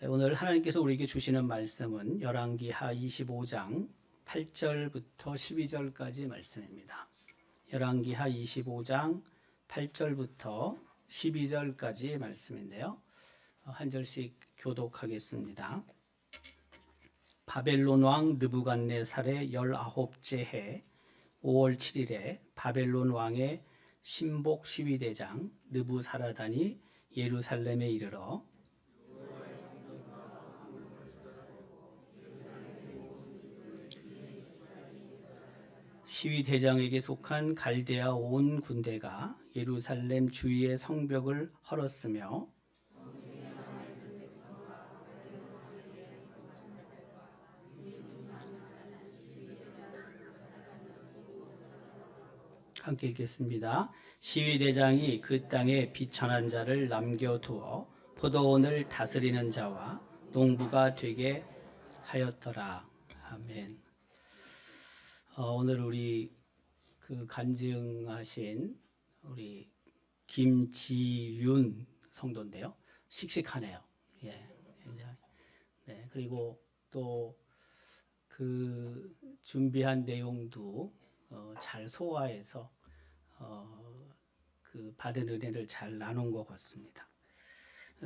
오늘 하나님께서 우리에게 주시는 말씀은 열왕기하 25장 8절부터 12절까지 말씀입니다. 열왕기하 25장 8절부터 12절까지 말씀인데요. 한 절씩 교독하겠습니다. 바벨론 왕 느부갓네살의 19째 해 5월 7일에 바벨론 왕의 신복 시위대장 느부사라단이 예루살렘에 이르러 시위대장에게 속한 갈대아 온 군대가 예루살렘 주위의 성벽을 헐었으며 함께 읽겠습니다. 시위대장이 그 땅에 비천한 자를 남겨두어 포도원을 다스리는 자와 농부가 되게 하였더라. 아멘. 오늘 우리 간증하신 우리 김지윤 성도인데요. 씩씩하네요. 예, 굉장히. 네, 그리고 또 준비한 내용도 잘 소화해서 받은 은혜를 잘 나눈 것 같습니다.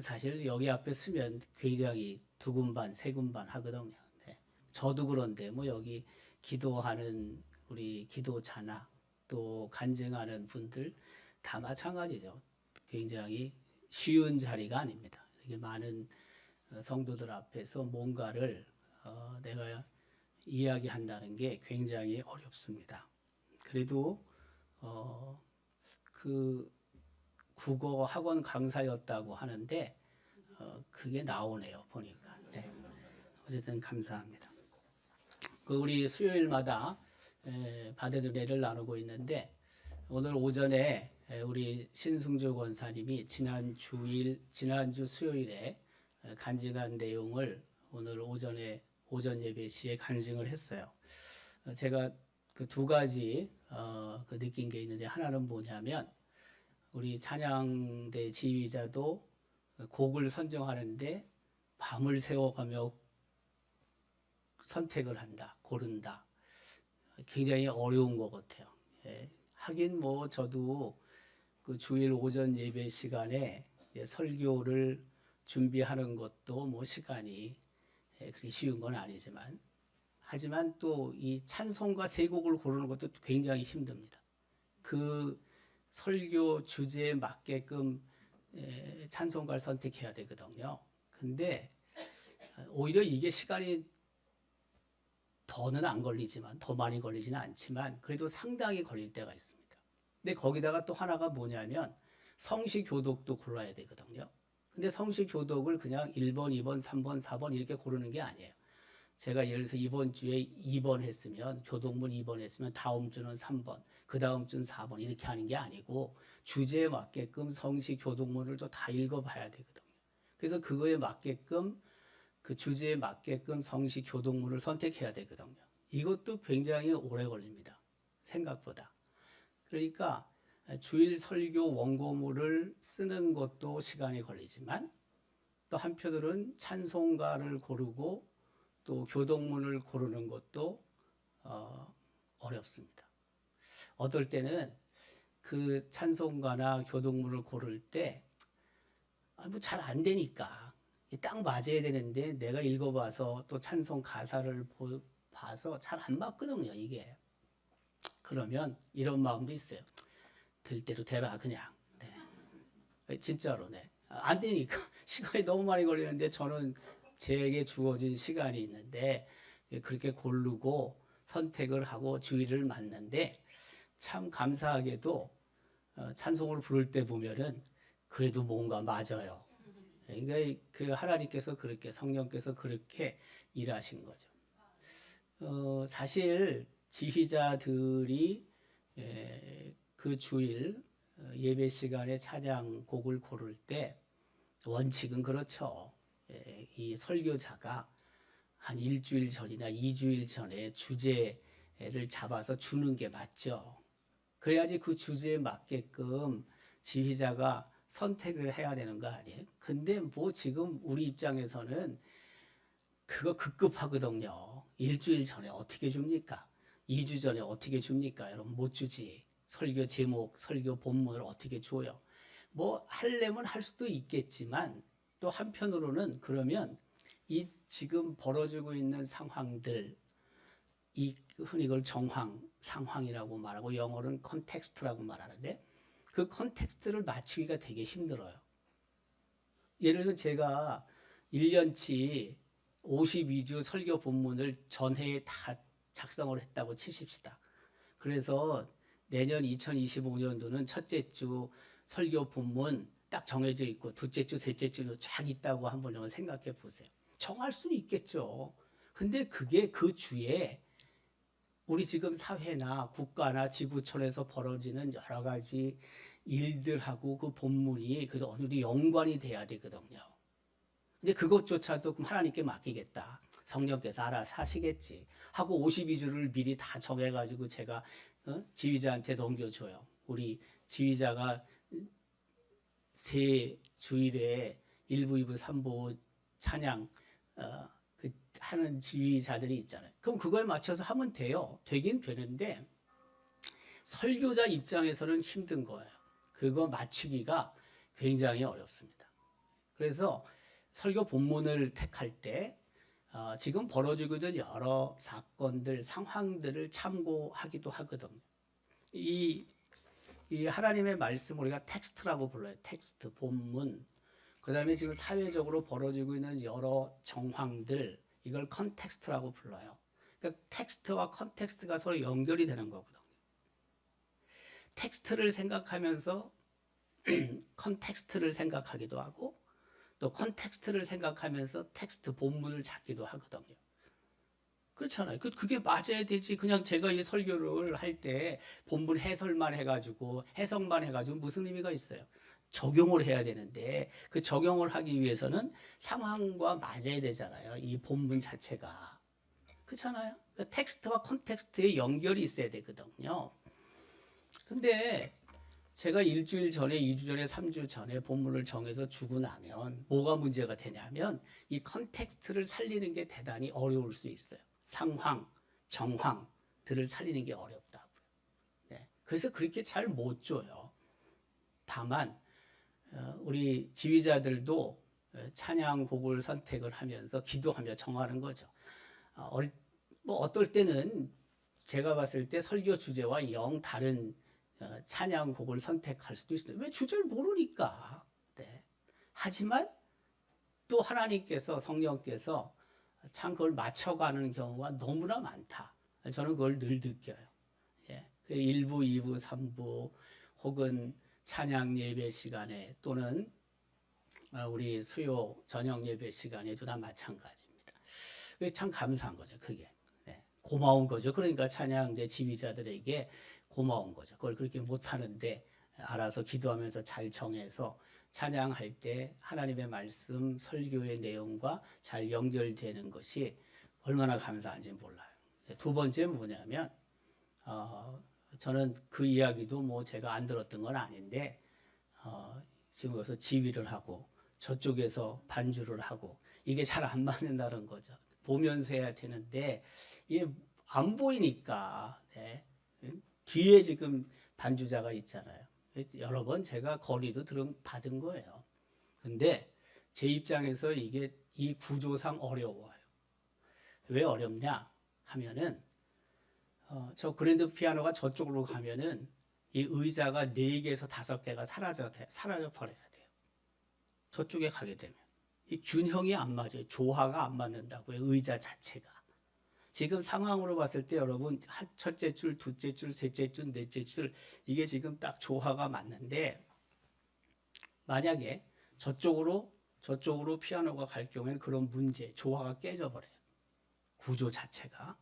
사실 여기 앞에 쓰면 굉장히 두근반, 세근반 하거든요. 네. 저도 그런데 여기 기도하는 우리 기도자나 또 간증하는 분들 다 마찬가지죠. 굉장히 쉬운 자리가 아닙니다. 이게 많은 성도들 앞에서 뭔가를 내가 이야기한다는 게 굉장히 어렵습니다. 그래도 국어 학원 강사였다고 하는데 그게 나오네요. 보니까. 네. 어쨌든 감사합니다. 우리 수요일마다 받은 은혜를 나누고 있는데 오늘 오전에 우리 신승주 권사님이 지난주 수요일에 간증한 내용을 오늘 오전 예배 시에 간증을 했어요. 제가 그 두 가지 느낀 게 있는데 하나는 뭐냐면 우리 찬양대 지휘자도 곡을 선정하는데 밤을 새워가며 선택을 한다, 고른다. 굉장히 어려운 것 같아요. 예. 하긴 저도 그 주일 오전 예배 시간에 설교를 준비하는 것도 시간이 그렇게 쉬운 건 아니지만 하지만 또 이 찬송가 세 곡을 고르는 것도 굉장히 힘듭니다. 그 설교 주제에 맞게끔 찬송가를 선택해야 되거든요. 근데 오히려 이게 시간이 더는 안 걸리지만 더 많이 걸리지는 않지만 그래도 상당히 걸릴 때가 있습니다. 근데 거기다가 또 하나가 뭐냐면 성시 교독도 골라야 되거든요. 근데 성시 교독을 그냥 1번, 2번, 3번, 4번 이렇게 고르는 게 아니에요. 제가 예를 들어서 이번 주에 2번 했으면 교독문 2번 했으면 다음 주는 3번, 그 다음 주는 4번 이렇게 하는 게 아니고 주제에 맞게끔 성시 교독문을 또 다 읽어봐야 되거든요. 그래서 그거에 맞게끔 그 주제에 맞게끔 성시 교독문을 선택해야 되거든요. 이것도 굉장히 오래 걸립니다. 생각보다. 그러니까 주일 설교 원고물을 쓰는 것도 시간이 걸리지만 또 한편으로는 찬송가를 고르고 또 교독문을 고르는 것도 어렵습니다. 어떨 때는 그 찬송가나 교독문을 고를 때 잘 안 되니까 딱 맞아야 되는데 내가 읽어봐서 또 찬송 가사를 봐서 잘 안 맞거든요. 이게. 그러면 이런 마음도 있어요. 될 대로 되라 그냥. 네. 진짜로. 네. 안 되니까 시간이 너무 많이 걸리는데 저는 제게 주어진 시간이 있는데 그렇게 고르고 선택을 하고 주의를 맞는데 참 감사하게도 찬송을 부를 때 보면은 그래도 뭔가 맞아요. 그러니까 그 하나님께서 그렇게 성령께서 그렇게 일하신 거죠. 사실 지휘자들이 그 주일 예배 시간에 찬양곡을 고를 때 원칙은 그렇죠. 이 설교자가 한 일주일 전이나 2주일 전에 주제를 잡아서 주는 게 맞죠. 그래야지 그 주제에 맞게끔 지휘자가 선택을 해야 되는 거 아니에요? 근데 뭐 지금 우리 입장에서는 그거 급급하거든요. 일주일 전에 어떻게 줍니까? 2주 전에 어떻게 줍니까? 여러분 못 주지. 설교 제목, 설교 본문을 어떻게 줘요? 뭐 하려면 할 수도 있겠지만 또 한편으로는 그러면 이 지금 벌어지고 있는 상황들, 이 흔히 그걸 정황, 상황이라고 말하고 영어로는 컨텍스트라고 말하는데 그 컨텍스트를 맞추기가 되게 힘들어요. 예를 들어 제가 1년치 52주 설교 본문을 전해에 다 작성을 했다고 치십시다. 그래서 내년 2025년도는 첫째 주 설교 본문 딱 정해져 있고 둘째 주, 셋째 주도 쫙 있다고 한번 생각해 보세요. 정할 수는 있겠죠. 근데 그게 그 주에 우리 지금 사회나 국가나 지구촌에서 벌어지는 여러 가지 일들하고 그 본문이 그래도 어느 정도 연관이 돼야 되거든요. 근데 그것조차도 그럼 하나님께 맡기겠다. 성령께서 알아서 하시겠지. 하고 52주를 미리 다 정해가지고 제가 지휘자한테 넘겨줘요. 우리 지휘자가 세 주일에 1부, 2부, 3부 찬양 하는 지휘자들이 있잖아요. 그럼 그거에 맞춰서 하면 돼요. 되긴 되는데 설교자 입장에서는 힘든 거예요. 그거 맞추기가 굉장히 어렵습니다. 그래서 설교 본문을 택할 때 지금 벌어지고 있는 여러 사건들, 상황들을 참고하기도 하거든요. 이 하나님의 말씀 우리가 텍스트라고 불러요. 텍스트, 본문. 그 다음에 지금 사회적으로 벌어지고 있는 여러 정황들, 이걸 컨텍스트라고 불러요. 그러니까 텍스트와 컨텍스트가 서로 연결이 되는 거거든요. 텍스트를 생각하면서 컨텍스트를 생각하기도 하고 또 컨텍스트를 생각하면서 텍스트 본문을 찾기도 하거든요. 그렇잖아요. 그게 맞아야 되지. 그냥 제가 이 설교를 할 때 본문 해설만 해가지고 해석만 해가지고 무슨 의미가 있어요? 적용을 해야 되는데 그 적용을 하기 위해서는 상황과 맞아야 되잖아요. 이 본문 자체가. 그렇잖아요. 그 텍스트와 컨텍스트의 연결이 있어야 되거든요. 근데 제가 일주일 전에, 2주 전에, 3주 전에 본문을 정해서 주고 나면 뭐가 문제가 되냐면 이 컨텍스트를 살리는 게 대단히 어려울 수 있어요. 상황, 정황들을 살리는 게 어렵다고요. 네. 그래서 그렇게 잘 못 줘요. 다만 우리 지휘자들도 찬양곡을 선택을 하면서 기도하며 정하는 거죠. 뭐 어떨 때는 제가 봤을 때 설교 주제와 영 다른 찬양곡을 선택할 수도 있습니다. 왜 주제를 모르니까. 네. 하지만 또 하나님께서 성령께서 참 그걸 맞춰가는 경우가 너무나 많다. 저는 그걸 늘 느껴요. 예. 그 1부, 2부, 3부 혹은 찬양 예배 시간에 또는 우리 수요 저녁 예배 시간에도 다 마찬가지입니다. 참 감사한 거죠. 그게. 네. 고마운 거죠. 그러니까 찬양대 지휘자들에게 고마운 거죠. 그걸 그렇게 못하는데 알아서 기도하면서 잘 정해서 찬양할 때 하나님의 말씀, 설교의 내용과 잘 연결되는 것이 얼마나 감사한지 몰라요. 두 번째는 뭐냐면 저는 그 이야기도 뭐 제가 안 들었던 건 아닌데 지금 여기서 지휘를 하고 저쪽에서 반주를 하고 이게 잘 안 맞는다는 거죠. 보면서 해야 되는데 이게 안 보이니까 네. 뒤에 지금 반주자가 있잖아요. 여러 번 제가 건의도 받은 거예요. 근데 제 입장에서 이게 이 구조상 어려워요. 왜 어렵냐 하면은 저 그랜드 피아노가 저쪽으로 가면은 이 의자가 4개에서 5개가 사라져 버려야 돼요. 저쪽에 가게 되면 이 균형이 안 맞아요. 조화가 안 맞는다고요. 의자 자체가. 지금 상황으로 봤을 때 여러분 첫째 줄, 둘째 줄, 셋째 줄, 넷째 줄 이게 지금 딱 조화가 맞는데 만약에 저쪽으로 피아노가 갈 경우에는 그런 문제, 조화가 깨져버려요. 구조 자체가.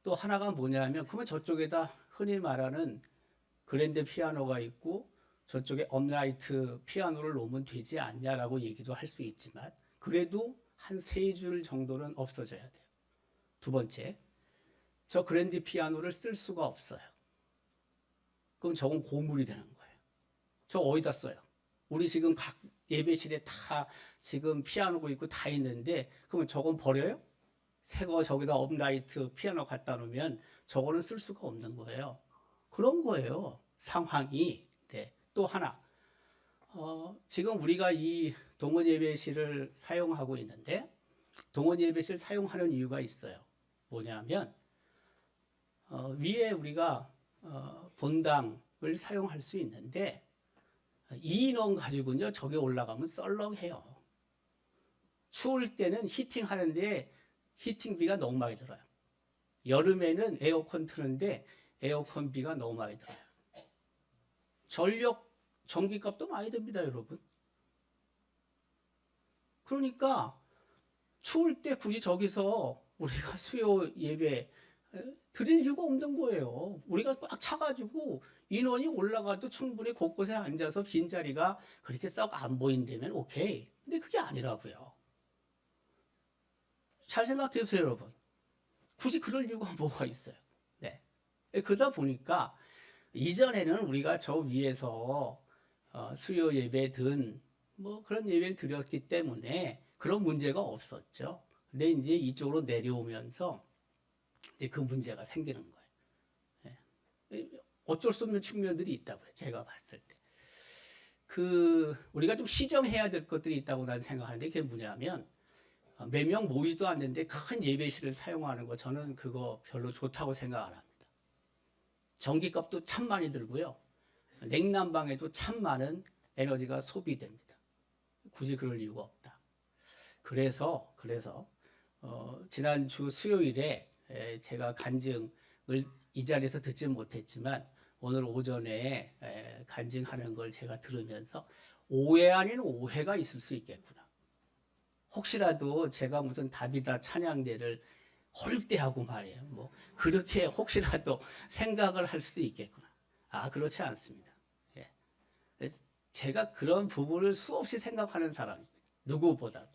또 하나가 뭐냐면 그러면 저쪽에다 흔히 말하는 그랜드 피아노가 있고 저쪽에 업라이트 피아노를 놓으면 되지 않냐라고 얘기도 할 수 있지만 그래도 한 3줄 정도는 없어져야 돼요. 두 번째, 저 그랜드 피아노를 쓸 수가 없어요. 그럼 저건 고물이 되는 거예요. 저 어디다 써요? 우리 지금 각 예배실에 다 지금 피아노가 있고 다 있는데 그러면 저건 버려요? 새 거 저기다 업라이트 피아노 갖다 놓으면 저거는 쓸 수가 없는 거예요. 그런 거예요. 상황이. 네. 또 하나. 지금 우리가 이 동원 예배실을 사용하고 있는데 동원 예배실 사용하는 이유가 있어요. 뭐냐면 위에 우리가 본당을 사용할 수 있는데 이 인원 가지고는요 저기 올라가면 썰렁해요. 추울 때는 히팅하는데 히팅비가 너무 많이 들어요. 여름에는 에어컨 트는데 에어컨비가 너무 많이 들어요. 전기값도 많이 듭니다, 여러분. 그러니까 추울 때 굳이 저기서 우리가 수요 예배 드릴 이유가 없는 거예요. 우리가 꽉 차가지고 인원이 올라가도 충분히 곳곳에 앉아서 빈자리가 그렇게 썩 안 보인다면 오케이. 근데 그게 아니라고요. 잘 생각해 보세요, 여러분. 굳이 그럴 이유가 뭐가 있어요. 네. 그러다 보니까 이전에는 우리가 저 위에서 수요 예배든 뭐 그런 예배를 드렸기 때문에 그런 문제가 없었죠. 근데 이제 이쪽으로 내려오면서 이제 그 문제가 생기는 거예요. 네. 어쩔 수 없는 측면들이 있다고요. 제가 봤을 때. 우리가 좀 시정해야 될 것들이 있다고 나는 생각하는데 그게 뭐냐면 몇 명 모이지도 않는데 큰 예배실을 사용하는 거 저는 그거 별로 좋다고 생각 안 합니다. 전기값도 참 많이 들고요. 냉난방에도 참 많은 에너지가 소비됩니다. 굳이 그럴 이유가 없다. 그래서 지난주 수요일에 제가 간증을 이 자리에서 듣지 못했지만 오늘 오전에 간증하는 걸 제가 들으면서 오해 아닌 오해가 있을 수 있겠구나. 혹시라도 제가 무슨 다비다 찬양대를 헐대하고 말이에요. 뭐 그렇게 혹시라도 생각을 할 수도 있겠구나. 그렇지 않습니다. 예. 제가 그런 부분을 수없이 생각하는 사람입니다. 누구보다도.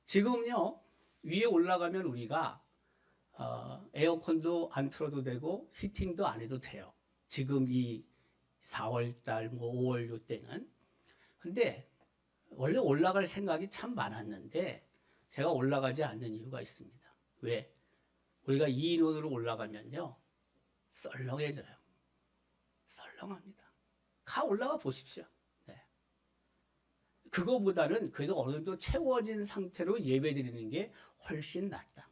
지금요 위에 올라가면 우리가 에어컨도 안 틀어도 되고 히팅도 안 해도 돼요. 지금 이 4월달 뭐 5월 요때는. 근데 원래 올라갈 생각이 참 많았는데 제가 올라가지 않는 이유가 있습니다. 왜? 우리가 이 인원으로 올라가면요 썰렁해져요. 썰렁합니다. 올라가 보십시오. 네. 그거보다는 그래도 어느 정도 채워진 상태로 예배드리는 게 훨씬 낫다.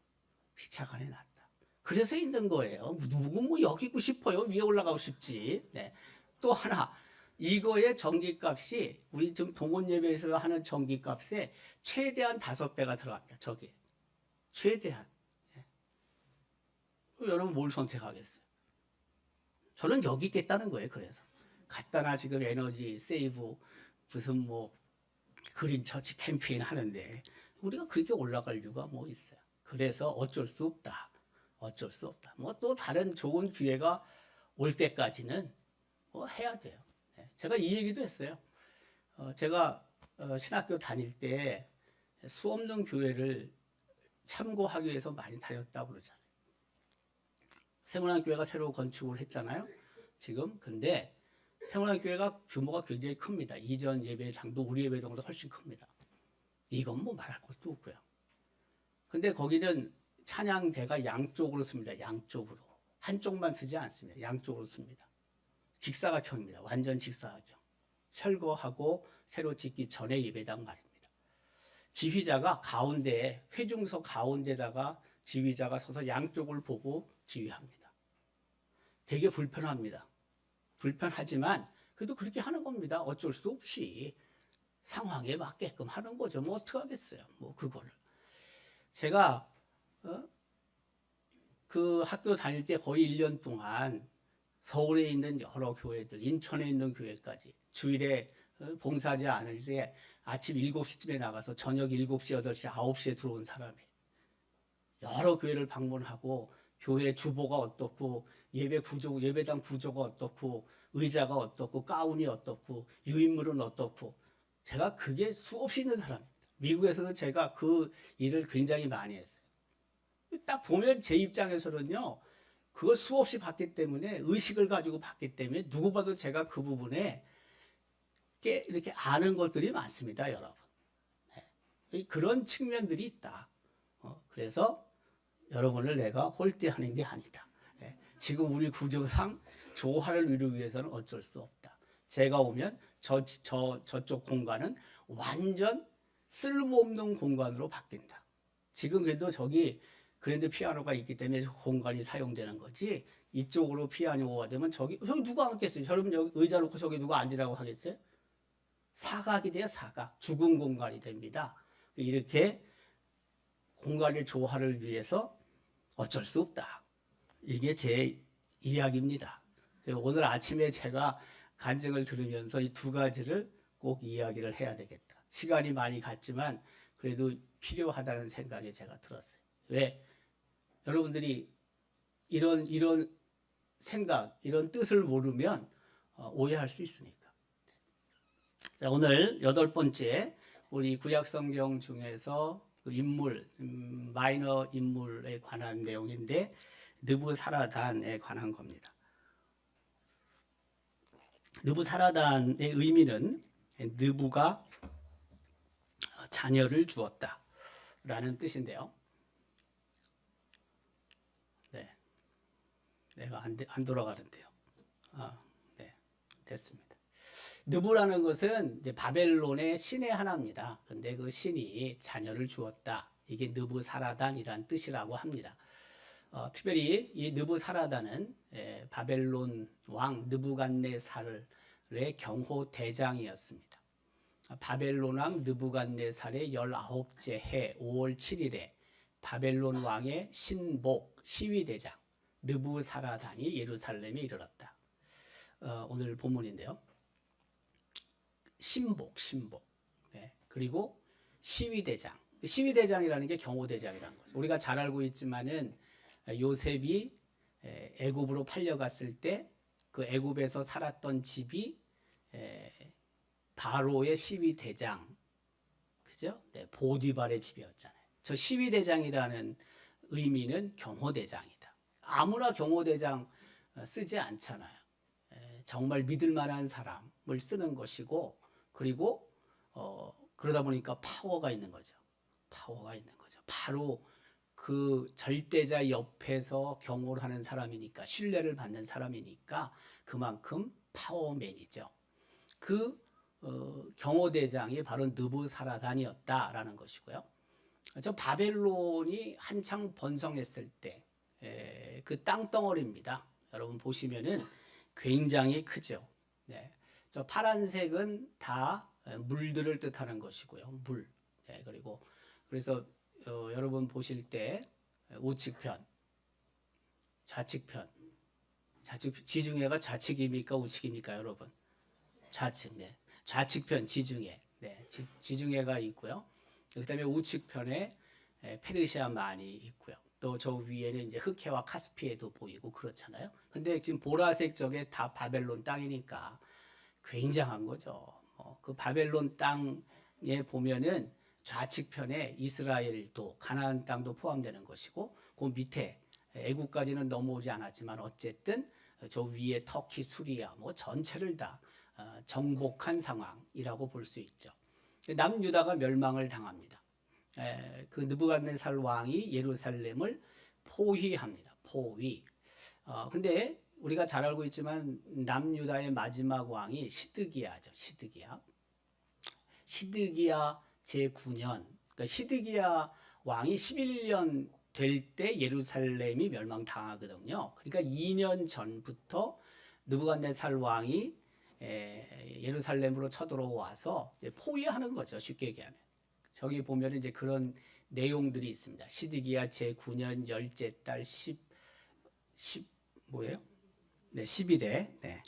피차간에 낫다. 그래서 있는 거예요. 누구 뭐 여기 있고 싶어요. 위에 올라가고 싶지. 네. 또 하나 이거의 전기값이 우리 지금 동원 예배에서 하는 전기값에 최대한 5배가 들어갑니다. 저기 최대한. 네. 여러분 뭘 선택하겠어요? 저는 여기 있겠다는 거예요. 그래서 갖다나 지금 에너지 세이브 무슨 뭐 그린 처치 캠페인 하는데 우리가 그렇게 올라갈 이유가 뭐 있어요. 그래서 어쩔 수 없다. 어쩔 수 없다. 뭐 또 다른 좋은 기회가 올 때까지는 뭐 해야 돼요. 제가 이 얘기도 했어요. 제가 신학교 다닐 때 수 없는 교회를 참고하기 위해서 많이 다녔다고 그러잖아요. 세문안 교회가 새로 건축을 했잖아요. 지금 근데 세문안 교회가 규모가 굉장히 큽니다. 이전 예배당도 우리 예배당도 훨씬 큽니다. 이건 뭐 말할 것도 없고요. 근데 거기는 찬양대가 양쪽으로 씁니다. 양쪽으로. 한쪽만 쓰지 않습니다. 양쪽으로 씁니다. 직사각형입니다. 완전 직사각형. 철거하고 새로 짓기 전에 예배당 말입니다. 지휘자가 가운데 회중석 가운데다가 지휘자가 서서 양쪽을 보고 지휘합니다. 되게 불편합니다. 불편하지만 그래도 그렇게 하는 겁니다. 어쩔 수 없이 상황에 맞게끔 하는 거죠. 뭐 어떡하겠어요. 뭐 그거를. 제가 그 학교 다닐 때 거의 1년 동안 서울에 있는 여러 교회들, 인천에 있는 교회까지 주일에 봉사하지 않을 때 아침 7시쯤에 나가서 저녁 7시, 8시, 9시에 들어온 사람이 여러 교회를 방문하고 교회 주보가 어떻고 예배당 구조가 어떻고 의자가 어떻고 가운이 어떻고 유인물은 어떻고 제가 그게 수없이 있는 사람입니다. 미국에서는 제가 그 일을 굉장히 많이 했어요. 딱 보면 제 입장에서는요. 그걸 수없이 봤기 때문에 의식을 가지고 봤기 때문에 누구 봐도 제가 그 부분에 이렇게 아는 것들이 많습니다, 여러분. 네. 그런 측면들이 있다. 그래서 여러분을 내가 홀대하는 게 아니다. 네. 지금 우리 구조상 조화를 이루기 위해서는 어쩔 수 없다. 제가 오면 저쪽 공간은 완전 쓸모없는 공간으로 바뀐다. 지금 그래도 저기 그랜드 피아노가 있기 때문에 공간이 사용되는 거지. 이쪽으로 피아노가 되면 저기 누가 앉겠어요? 여러분 여기 의자 놓고 저기 누가 앉으라고 하겠어요? 사각이 돼요, 사각. 죽은 공간이 됩니다. 이렇게 공간의 조화를 위해서 어쩔 수 없다. 이게 제 이야기입니다. 오늘 아침에 제가 간증을 들으면서 이 두 가지를 꼭 이야기를 해야 되겠다. 시간이 많이 갔지만 그래도 필요하다는 생각이 제가 들었어요. 왜? 여러분들이 이런 생각, 이런 뜻을 모르면 오해할 수 있으니까. 자, 오늘 8번째 우리 구약 성경 중에서 그 인물, 마이너 인물에 관한 내용인데 느부사라단에 관한 겁니다. 느부사라단의 의미는 느부가 자녀를 주었다라는 뜻인데요. 네, 내가 안 돌아가는데요. 네, 됐습니다. 느부라는 것은 이제 바벨론의 신의 하나입니다. 근데 그 신이 자녀를 주었다. 이게 느부사라단이란 뜻이라고 합니다. 특별히 이 느부사라단은 바벨론 왕 느부갓네살의 경호 대장이었습니다. 바벨론 왕 느부갓네살의 19째 해 5월 7일에 바벨론 왕의 신복 시위대장 느부사라단이 예루살렘에 이르렀다. 오늘 본문인데요. 신복. 네. 그리고 시위대장. 시위대장이라는 게 경호대장이라는 거죠. 우리가 잘 알고 있지만은 요셉이 애굽으로 팔려갔을 때 그 애굽에서 살았던 집이 바로의 시위대장, 그죠? 네, 보디발의 집이었잖아요. 저 시위대장이라는 의미는 경호대장이다. 아무나 경호대장 쓰지 않잖아요. 정말 믿을 만한 사람을 쓰는 것이고, 그리고 그러다 보니까 파워가 있는 거죠. 바로 그 절대자 옆에서 경호를 하는 사람이니까, 신뢰를 받는 사람이니까 그만큼 파워맨이죠. 그 경호대장이 바로 느부사라단이었다라는 것이고요. 저 바벨론이 한창 번성했을 때 그 땅덩어리입니다. 여러분 보시면은 굉장히 크죠. 네. 저 파란색은 다 물들을 뜻하는 것이고요. 물. 네. 그래서 여러분 보실 때 우측편, 좌측편, 지중해가 좌측입니까 우측입니까 여러분? 좌측. 네. 좌측편 지중해. 네. 지중해가 있고요. 그다음에 우측편에 페르시아만이 있고요. 또 저 위에는 이제 흑해와 카스피해도 보이고 그렇잖아요. 근데 지금 보라색 저게 다 바벨론 땅이니까 굉장한 거죠. 그 바벨론 땅에 보면은 좌측편에 이스라엘도 가나안 땅도 포함되는 것이고 그 밑에 애국까지는 넘어오지 않았지만 어쨌든 저 위에 터키, 수리아 뭐 전체를 다 정복한 상황이라고 볼 수 있죠. 남유다가 멸망을 당합니다. 그 느부갓네살 왕이 예루살렘을 포위합니다. 포위. 근데 우리가 잘 알고 있지만 남유다의 마지막 왕이 시드기야죠. 시드기야 제9년. 그러니까 시드기야 왕이 11년 될 때 예루살렘이 멸망당하거든요. 그러니까 2년 전부터 느부갓네살 왕이 예루살렘으로 쳐들어와서 포위하는 거죠. 쉽게 얘기하면. 저기 보면 이제 그런 내용들이 있습니다. 시드기야 제9년 10째 달 10 뭐예요? 네, 10일에 네.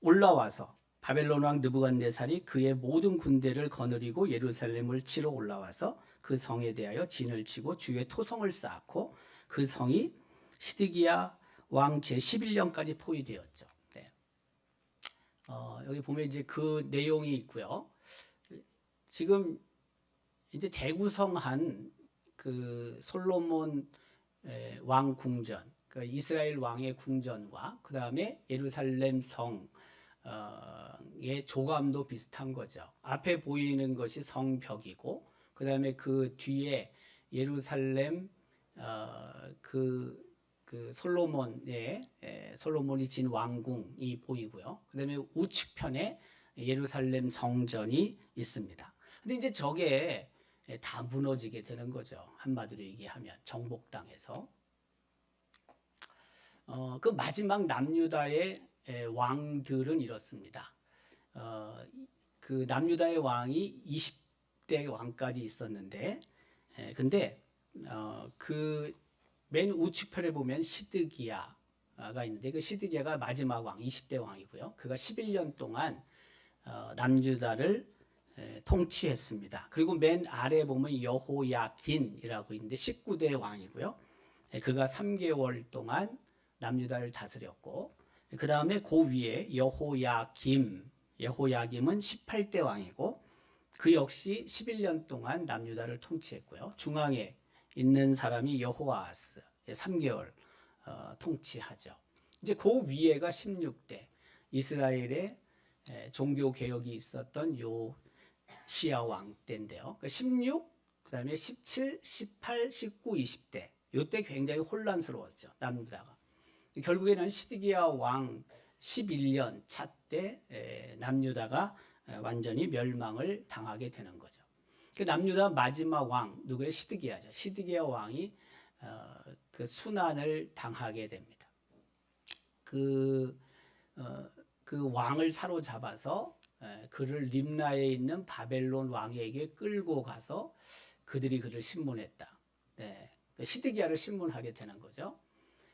올라와서 바벨론 왕 느부갓네살이 그의 모든 군대를 거느리고 예루살렘을 치러 올라와서 그 성에 대하여 진을 치고 주의 토성을 쌓고 그 성이 시드기야 왕 제11년까지 포위되었죠. 네. 여기 보면 이제 그 내용이 있고요. 지금 이제 재구성한 그 솔로몬 왕 궁전, 그 이스라엘 왕의 궁전과 그 다음에 예루살렘 성의 조감도 비슷한 거죠. 앞에 보이는 것이 성벽이고 그 다음에 그 뒤에 예루살렘 그 솔로몬이 진 왕궁이 보이고요. 그 다음에 우측편에 예루살렘 성전이 있습니다. 근데 이제 저게 다 무너지게 되는 거죠. 한마디로 얘기하면 정복당해서. 그 마지막 남유다의 왕들은 이렇습니다. 그 남유다의 왕이 20대 왕까지 있었는데, 근데 그 맨 우측편에 보면 시드기야가 있는데 그 시드기야가 마지막 왕, 20대 왕이고요. 그가 11년 동안 남유다를 통치했습니다. 그리고 맨 아래 보면 여호야긴이라고 있는데 19대 왕이고요. 그가 3개월 동안 남유다를 다스렸고 그 다음에 그 위에 여호야김은 18대 왕이고 그 역시 11년 동안 남유다를 통치했고요. 중앙에 있는 사람이 여호아스 3개월 통치하죠. 이제 그 위에가 16대 이스라엘의 종교 개혁이 있었던 요시야 왕 때인데요. 16, 그다음에 17, 18, 19, 20대. 이때 굉장히 혼란스러웠죠. 남유다가. 결국에는 시드기야 왕 11년 차 때 남유다가 완전히 멸망을 당하게 되는 거죠. 그 남유다 마지막 왕 누구예요? 시드기야죠. 시드기야 왕이 그 순환을 당하게 됩니다. 그 왕을 사로잡아서 그를 림나에 있는 바벨론 왕에게 끌고 가서 그들이 그를 신문했다. 네, 시드기야를 신문하게 되는 거죠.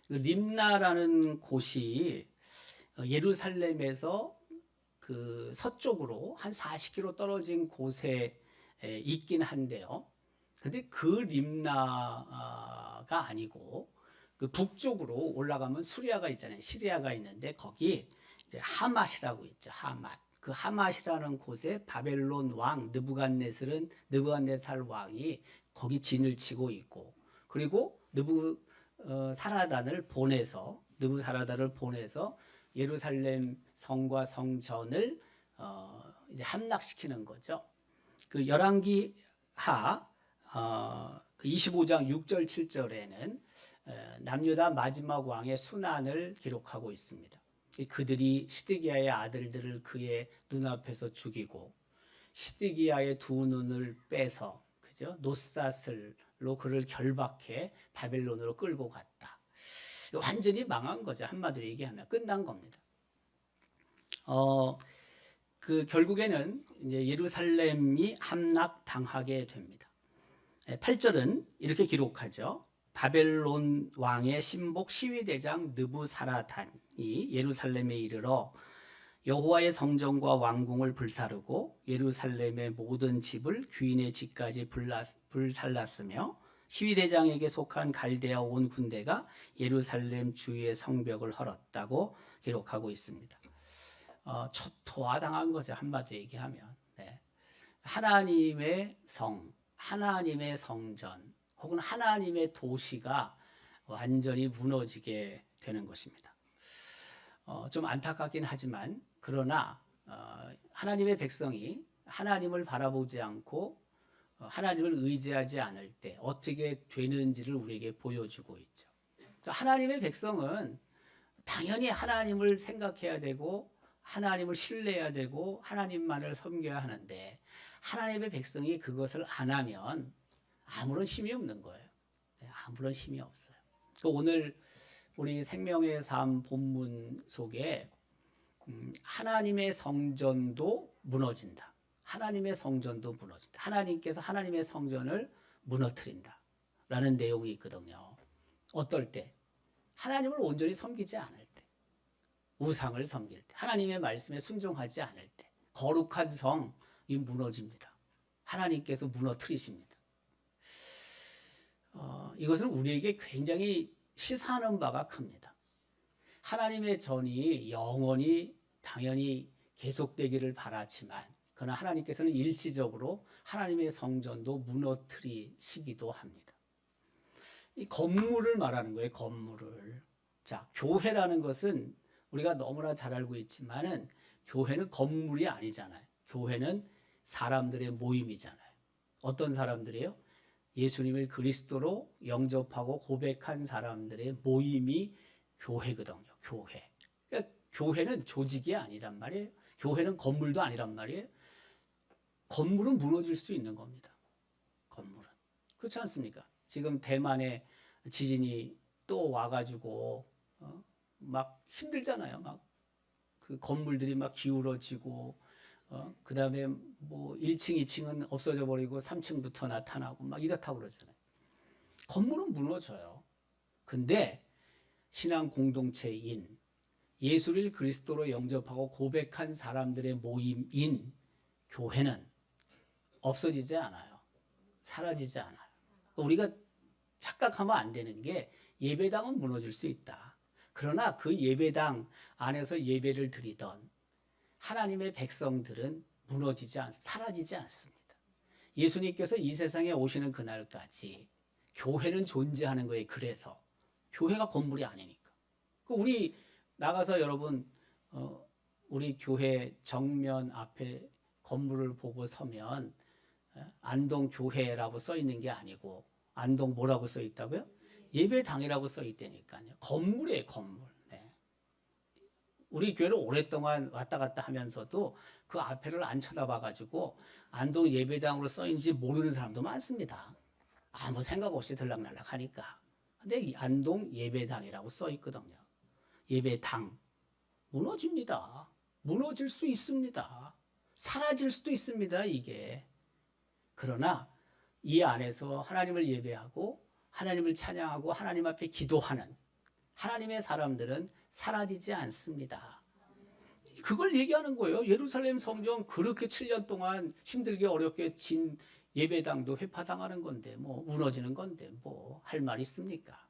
그 림나라는 곳이 예루살렘에서 그 서쪽으로 한 40km 떨어진 곳에 있긴 한데요. 근데 그 림나가 아니고 그 북쪽으로 올라가면 수리아가 있잖아요. 시리아가 있는데 거기 이제 하맛이라고 있죠. 하맛. 그 하맛이라는 곳에 바벨론 왕 느부갓네살 왕이 거기 진을 치고 있고 그리고 느부사라단을 보내서 예루살렘 성과 성전을 이제 함락시키는 거죠. 그 열왕기하 그 25장 6절 7절에는 남유다 마지막 왕의 순환을 기록하고 있습니다. 그들이 시드기야의 아들들을 그의 눈앞에서 죽이고 시드기야의 두 눈을 빼서 그죠? 노사슬로 그를 결박해 바벨론으로 끌고 갔다. 완전히 망한 거죠. 한마디로 얘기하면 끝난 겁니다. 그 결국에는 이제 예루살렘이 함락당하게 됩니다. 8절은 이렇게 기록하죠. 바벨론 왕의 신복 시위대장 느부사라단이 예루살렘에 이르러 여호와의 성전과 왕궁을 불사르고 예루살렘의 모든 집을 귀인의 집까지 불살랐으며 시위대장에게 속한 갈대아 온 군대가 예루살렘 주위의 성벽을 헐었다고 기록하고 있습니다. 초토화당한 거죠. 한마디로 얘기하면. 네. 하나님의 성, 하나님의 성전 혹은 하나님의 도시가 완전히 무너지게 되는 것입니다. 좀 안타깝긴 하지만 그러나 하나님의 백성이 하나님을 바라보지 않고 하나님을 의지하지 않을 때 어떻게 되는지를 우리에게 보여주고 있죠. 하나님의 백성은 당연히 하나님을 생각해야 되고 하나님을 신뢰해야 되고 하나님만을 섬겨야 하는데 하나님의 백성이 그것을 안 하면 아무런 힘이 없는 거예요. 아무런 힘이 없어요. 오늘 우리 생명의 삶 본문 속에 하나님의 성전도 무너진다. 하나님의 성전도 무너진다. 하나님께서 하나님의 성전을 무너뜨린다. 라는 내용이 있거든요. 어떨 때? 하나님을 온전히 섬기지 않을 때. 우상을 섬길 때. 하나님의 말씀에 순종하지 않을 때. 거룩한 성이 무너집니다. 하나님께서 무너뜨리십니다. 이것은 우리에게 굉장히 시사하는 바가 큽니다. 하나님의 전이 영원히 당연히 계속되기를 바라지만 그러나 하나님께서는 일시적으로 하나님의 성전도 무너뜨리시기도 합니다. 이 건물을 말하는 거예요. 건물을. 자, 교회라는 것은 우리가 너무나 잘 알고 있지만은 교회는 건물이 아니잖아요. 교회는 사람들의 모임이잖아요. 어떤 사람들이에요? 예수님을 그리스도로 영접하고 고백한 사람들의 모임이 교회거든요. 교회. 그러니까 교회는 조직이 아니란 말이에요. 교회는 건물도 아니란 말이에요. 건물은 무너질 수 있는 겁니다. 건물은. 그렇지 않습니까? 지금 대만에 지진이 또 와가지고 막 힘들잖아요. 막 그 건물들이 막 기울어지고 그 다음에 뭐 1층, 2층은 없어져 버리고 3층부터 나타나고 막 이렇다고 그러잖아요. 건물은 무너져요. 근데 신앙 공동체인 예수를 그리스도로 영접하고 고백한 사람들의 모임인 교회는 없어지지 않아요. 사라지지 않아요. 우리가 착각하면 안 되는 게 예배당은 무너질 수 있다. 그러나 그 예배당 안에서 예배를 드리던 하나님의 백성들은 사라지지 않습니다. 예수님께서 이 세상에 오시는 그날까지 교회는 존재하는 거예요. 그래서 교회가 건물이 아니니까. 우리 나가서 여러분 우리 교회 정면 앞에 건물을 보고 서면 안동교회라고 써 있는 게 아니고 안동 뭐라고 써 있다고요? 예배당이라고 써 있다니까요. 건물이에요, 건물. 네. 우리 교회를 오랫동안 왔다 갔다 하면서도 그 앞에를 안 쳐다봐가지고 안동 예배당으로 써 있는지 모르는 사람도 많습니다. 아무 생각 없이 들락날락 하니까. 근데 이 안동 예배당이라고 써 있거든요. 예배당. 무너집니다. 무너질 수 있습니다. 사라질 수도 있습니다, 이게. 그러나 이 안에서 하나님을 예배하고 하나님을 찬양하고 하나님 앞에 기도하는 하나님의 사람들은 사라지지 않습니다. 그걸 얘기하는 거예요. 예루살렘 성전 그렇게 7년 동안 힘들게 어렵게 진 예배당도 회파당하는 건데 뭐 무너지는 건데 뭐 할 말 있습니까?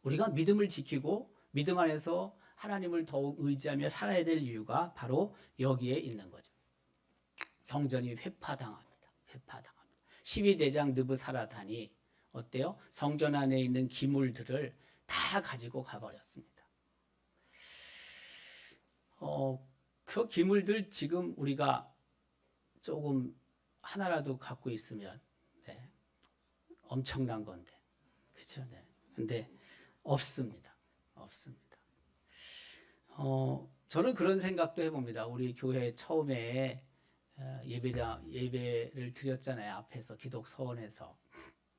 우리가 믿음을 지키고 믿음 안에서 하나님을 더욱 의지하며 살아야 될 이유가 바로 여기에 있는 거죠. 성전이 회파당합니다. 회파당합니다. 12대장 느부사라단이 어때요? 성전 안에 있는 기물들을 다 가지고 가버렸습니다. 그 기물들 지금 우리가 조금 하나라도 갖고 있으면 네, 엄청난 건데, 그렇죠? 네. 근데 없습니다. 없습니다. 저는 그런 생각도 해봅니다. 우리 교회 처음에 예배를 드렸잖아요. 앞에서 기독 서원에서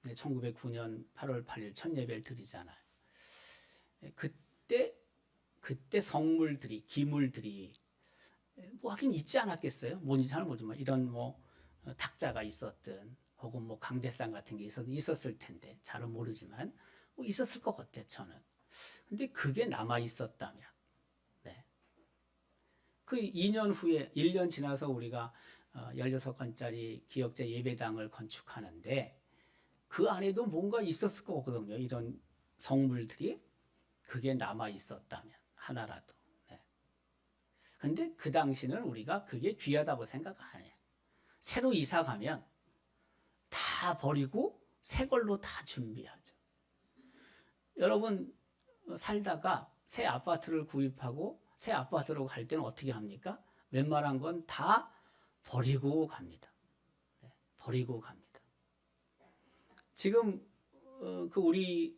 1909년 8월 8일 첫 예배를 드리잖아요. 그때 성물들이 기물들이 뭐 하긴 있지 않았겠어요? 뭔지 잘 모르지만 이런 뭐 탁자가 있었든 혹은 뭐 강대상 같은 게 있었을 텐데 잘은 모르지만 뭐 있었을 것 같아요. 저는. 근데 그게 남아 있었다면 네. 그 2년 후에 1년 지나서 우리가 16건짜리 기역제 예배당을 건축하는데 그 안에도 뭔가 있었을 거거든요. 이런 성물들이 그게 남아 있었다면 하나라도. 네. 근데 그 당시는 우리가 그게 귀하다고 생각 안 해요. 새로 이사 가면 다 버리고 새 걸로 다 준비하죠. 여러분 살다가 새 아파트를 구입하고 새 아파트로 갈 때는 어떻게 합니까? 웬만한 건 다 버리고 갑니다. 네, 버리고 갑니다. 지금 그 우리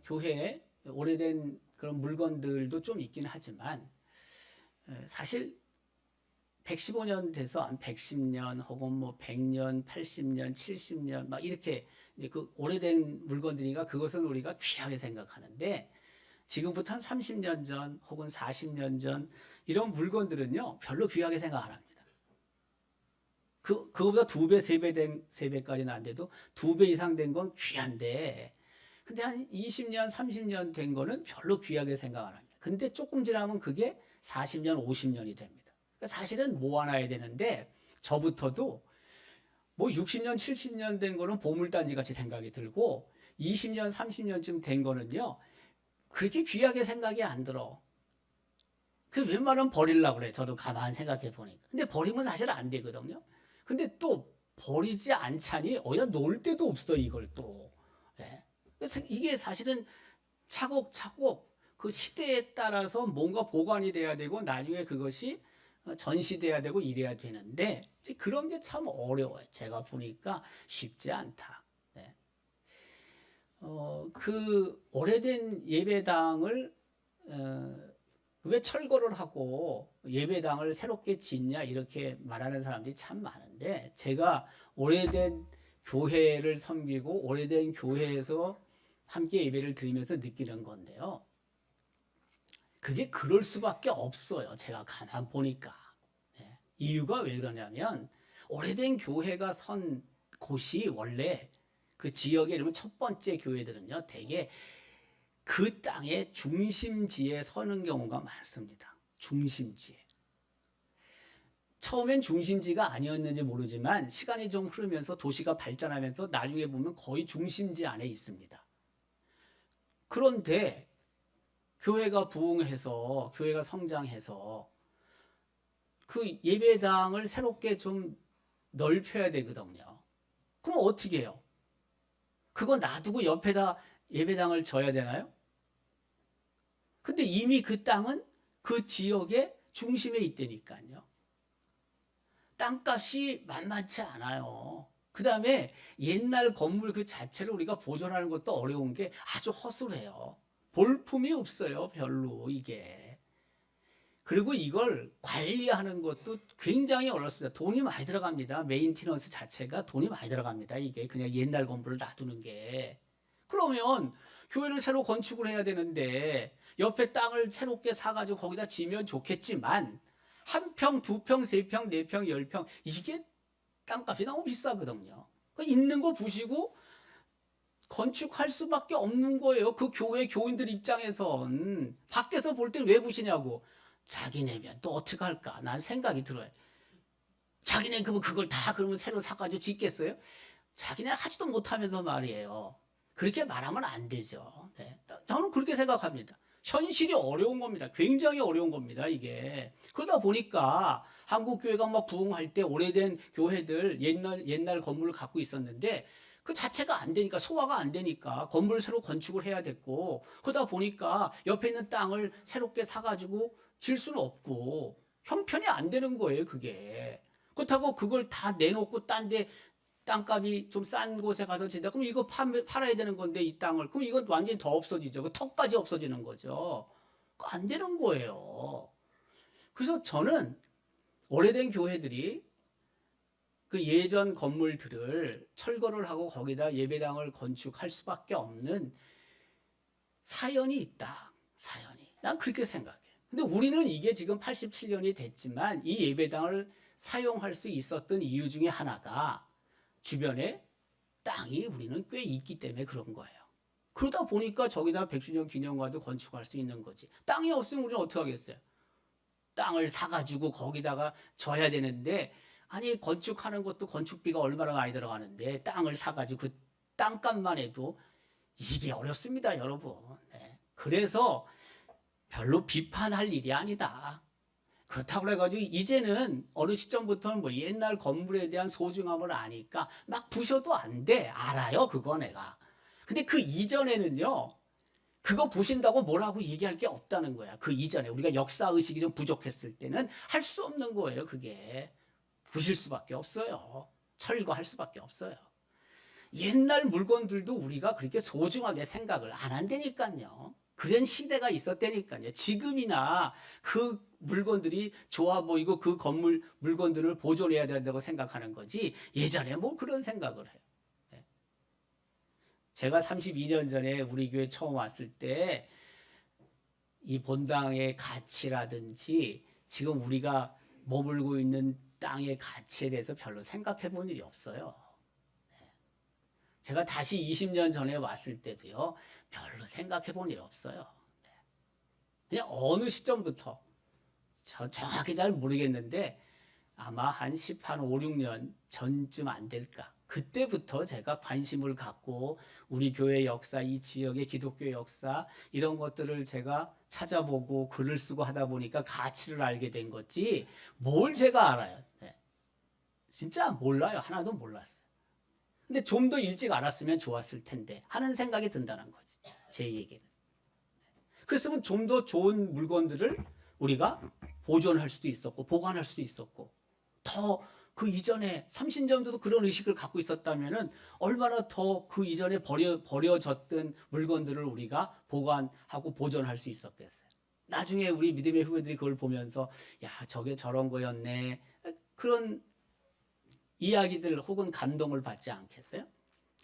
교회에 오래된 그런 물건들도 좀 있긴 하지만 사실 115년 돼서 한 110년 혹은 뭐 100년, 80년, 70년 막 이렇게 이제 그 오래된 물건들이니까 그것은 우리가 귀하게 생각하는데 지금부터 한 30년 전 혹은 40년 전 이런 물건들은요 별로 귀하게 생각 안 합니다. 그거보다 2배, 3배 된 3배까지는 안 돼도 2배 이상 된 건 귀한데 근데 한 20년, 30년 된 거는 별로 귀하게 생각 안 합니다. 근데 조금 지나면 그게 40년, 50년이 됩니다. 사실은 모아놔야 되는데 저부터도 뭐 60년, 70년 된 거는 보물단지 같이 생각이 들고 20년, 30년쯤 된 거는요 그렇게 귀하게 생각이 안 들어. 그 웬만하면 버리려고 그래. 저도 가만히 생각해 보니까. 근데 버리면 사실 안 되거든요. 근데 또 버리지 않자니 어디다 놓을 데도 없어 이걸 또. 네. 그래서 이게 사실은 차곡차곡 그 시대에 따라서 뭔가 보관이 돼야 되고 나중에 그것이 전시돼야 되고 이래야 되는데 그런 게 참 어려워요. 제가 보니까 쉽지 않다. 네. 그 오래된 예배당을 왜 철거를 하고 예배당을 새롭게 짓냐 이렇게 말하는 사람들이 참 많은데 제가 오래된 교회를 섬기고 오래된 교회에서 함께 예배를 드리면서 느끼는 건데요. 그게 그럴 수밖에 없어요. 제가 가만 보니까. 네. 이유가 왜 그러냐면 오래된 교회가 선 곳이 원래 그 지역에 이르면 첫 번째 교회들은요. 대개 그 땅의 중심지에 서는 경우가 많습니다. 중심지에. 처음엔 중심지가 아니었는지 모르지만 시간이 좀 흐르면서 도시가 발전하면서 나중에 보면 거의 중심지 안에 있습니다. 그런데 교회가 부흥해서 교회가 성장해서 그 예배당을 새롭게 좀 넓혀야 되거든요. 그럼 어떻게 해요? 그거 놔두고 옆에다 예배당을 져야 되나요? 근데 이미 그 땅은 그 지역의 중심에 있다니까요. 땅값이 만만치 않아요. 그 다음에 옛날 건물 그 자체를 우리가 보존하는 것도 어려운 게 아주 허술해요. 볼품이 없어요, 별로 이게. 그리고 이걸 관리하는 것도 굉장히 어렵습니다. 돈이 많이 들어갑니다. 메인티넌스 자체가 돈이 많이 들어갑니다. 이게 그냥 옛날 건물을 놔두는 게. 그러면 교회를 새로 건축을 해야 되는데 옆에 땅을 새롭게 사가지고 거기다 지면 좋겠지만 한 평, 두 평, 세 평, 네 평, 10평 이게 땅값이 너무 비싸거든요. 있는 거 부시고 건축할 수밖에 없는 거예요. 그 교회 교인들 입장에선 밖에서 볼 땐 왜 부시냐고. 자기네면 또 어떻게 할까? 난 생각이 들어요. 자기네 그러면 그걸 다 그러면 새로 사가지고 짓겠어요? 자기네 하지도 못하면서 말이에요. 그렇게 말하면 안 되죠. 네. 저는 그렇게 생각합니다. 현실이 어려운 겁니다. 굉장히 어려운 겁니다, 이게. 그러다 보니까 한국 교회가 막 부흥할 때 오래된 교회들 옛날 건물을 갖고 있었는데 그 자체가 안 되니까 소화가 안 되니까 건물을 새로 건축을 해야 됐고 그러다 보니까 옆에 있는 땅을 새롭게 사가지고 질 수는 없고 형편이 안 되는 거예요, 그게. 그렇다고 그걸 다 내놓고 딴데 땅값이 좀 싼 곳에 가서 진다. 그럼 이거 팔아야 되는 건데 이 땅을. 그럼 이건 완전히 더 없어지죠. 그 턱까지 없어지는 거죠. 안 되는 거예요. 그래서 저는 오래된 교회들이 그 예전 건물들을 철거를 하고 거기다 예배당을 건축할 수밖에 없는 사연이 있다. 사연이. 난 그렇게 생각해. 근데 우리는 이게 지금 87년이 됐지만 이 예배당을 사용할 수 있었던 이유 중에 하나가 주변에 땅이 우리는 꽤 있기 때문에 그런 거예요. 그러다 보니까 저기다 100주년 기념관도 건축할 수 있는 거지. 땅이 없으면 우리는 어떻게 하겠어요? 땅을 사가지고 거기다가 져야 되는데 아니 건축하는 것도 건축비가 얼마나 많이 들어가는데 땅을 사가지고 그 땅값만 해도 이게 어렵습니다, 여러분. 네. 그래서 별로 비판할 일이 아니다. 그렇다고 해가지고 이제는 어느 시점부터는 뭐 옛날 건물에 대한 소중함을 아니까 막 부셔도 안 돼. 알아요, 그거 내가. 근데 그 이전에는요, 그거 부신다고 뭐라고 얘기할 게 없다는 거야. 그 이전에 우리가 역사의식이 좀 부족했을 때는 할 수 없는 거예요, 그게. 부실 수밖에 없어요. 철거할 수밖에 없어요. 옛날 물건들도 우리가 그렇게 소중하게 생각을 안 한다니까요. 그런 시대가 있었다니까요. 지금이나 그 물건들이 좋아 보이고 그 건물 물건들을 보존해야 된다고 생각하는 거지 예전에 뭐 그런 생각을 해요. 네. 제가 32년 전에 우리 교회 처음 왔을 때 이 본당의 가치라든지 지금 우리가 머물고 있는 땅의 가치에 대해서 별로 생각해 본 일이 없어요. 제가 다시 20년 전에 왔을 때도요, 별로 생각해 본 일 없어요. 그냥 어느 시점부터, 정확히 잘 모르겠는데, 아마 한 5, 6년 전쯤 안 될까. 그때부터 제가 관심을 갖고 우리 교회 역사, 이 지역의 기독교 역사, 이런 것들을 제가 찾아보고 글을 쓰고 하다 보니까 가치를 알게 된 거지, 뭘 제가 알아요. 네. 진짜 몰라요. 하나도 몰랐어요. 근데 좀 더 일찍 알았으면 좋았을 텐데 하는 생각이 든다는 거지. 제 얘기는. 그랬으면 좀 더 좋은 물건들을 우리가 보존할 수도 있었고 보관할 수도 있었고 더 그 이전에 삼신전도도 그런 의식을 갖고 있었다면은 얼마나 더 그 이전에 버려졌던 물건들을 우리가 보관하고 보존할 수 있었겠어요. 나중에 우리 믿음의 후배들이 그걸 보면서 야 저게 저런 거였네 그런 이야기들 혹은 감동을 받지 않겠어요?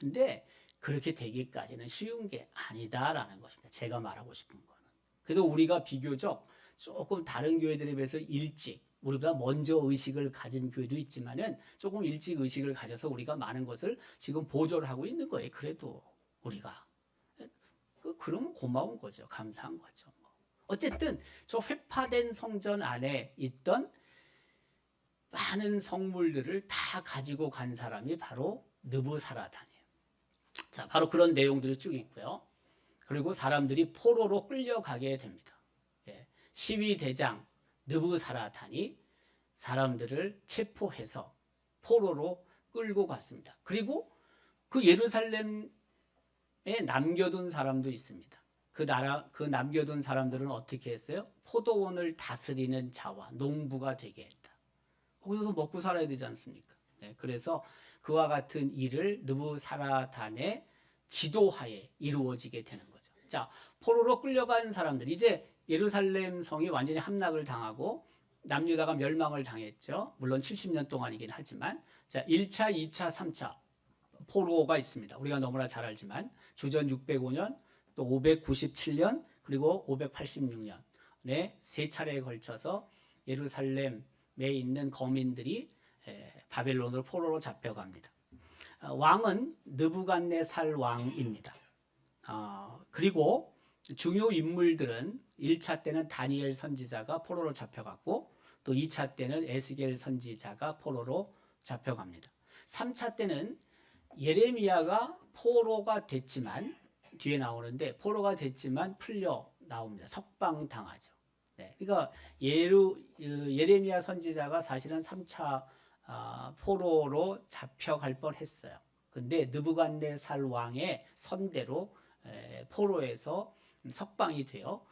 근데 그렇게 되기까지는 쉬운 게 아니다라는 것입니다. 제가 말하고 싶은 거는. 그래도 우리가 비교적 조금 다른 교회들에 비해서 일찍 우리보다 먼저 의식을 가진 교회도 있지만은 조금 일찍 의식을 가져서 우리가 많은 것을 지금 보존하고 있는 거예요. 그래도 우리가 그러면 고마운 거죠. 감사한 거죠. 어쨌든 저 회파된 성전 안에 있던 많은 성물들을 다 가지고 간 사람이 바로 느부사라단이에요. 자, 바로 그런 내용들이 쭉 있고요. 그리고 사람들이 포로로 끌려가게 됩니다. 예, 시위대장 느부사라단이 사람들을 체포해서 포로로 끌고 갔습니다. 그리고 그 예루살렘에 남겨둔 사람도 있습니다. 그 남겨둔 사람들은 어떻게 했어요? 포도원을 다스리는 자와 농부가 되게 했다. 거기서도 먹고 살아야 되지 않습니까? 네, 그래서 그와 같은 일을 느부사라단의 지도하에 이루어지게 되는 거죠. 자, 포로로 끌려간 사람들 이제 예루살렘 성이 완전히 함락을 당하고 남유다가 멸망을 당했죠. 물론 70년 동안이긴 하지만 자, 1차, 2차, 3차 포로가 있습니다. 우리가 너무나 잘 알지만 주전 605년 또 597년 그리고 586년에 세 차례에 걸쳐서 예루살렘에 있는 거민들이 바벨론으로 포로로 잡혀갑니다. 왕은 느부갓네살 왕입니다. 그리고 중요 인물들은 1차 때는 다니엘 선지자가 포로로 잡혀갔고 또 2차 때는 에스겔 선지자가 포로로 잡혀갑니다. 3차 때는 예레미야가 포로가 됐지만 뒤에 나오는데 포로가 됐지만 풀려 나옵니다. 석방당하죠. 네, 그러니까 예레미야 선지자가 사실은 3차 포로로 잡혀갈 뻔했어요. 근데 느부갓네살 왕의 선대로 포로에서 석방이 되어